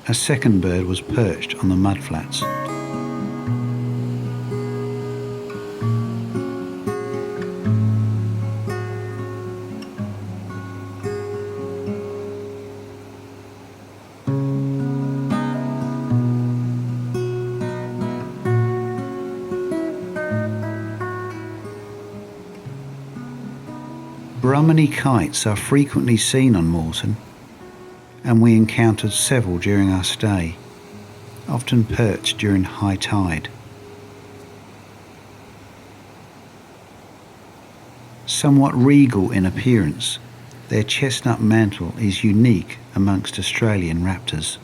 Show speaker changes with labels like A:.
A: a second bird was perched on the mudflats. Brummany kites are frequently seen on Moreton, and we encountered several during our stay, often perched during high tide. Somewhat regal in appearance, their chestnut mantle is unique amongst Australian raptors.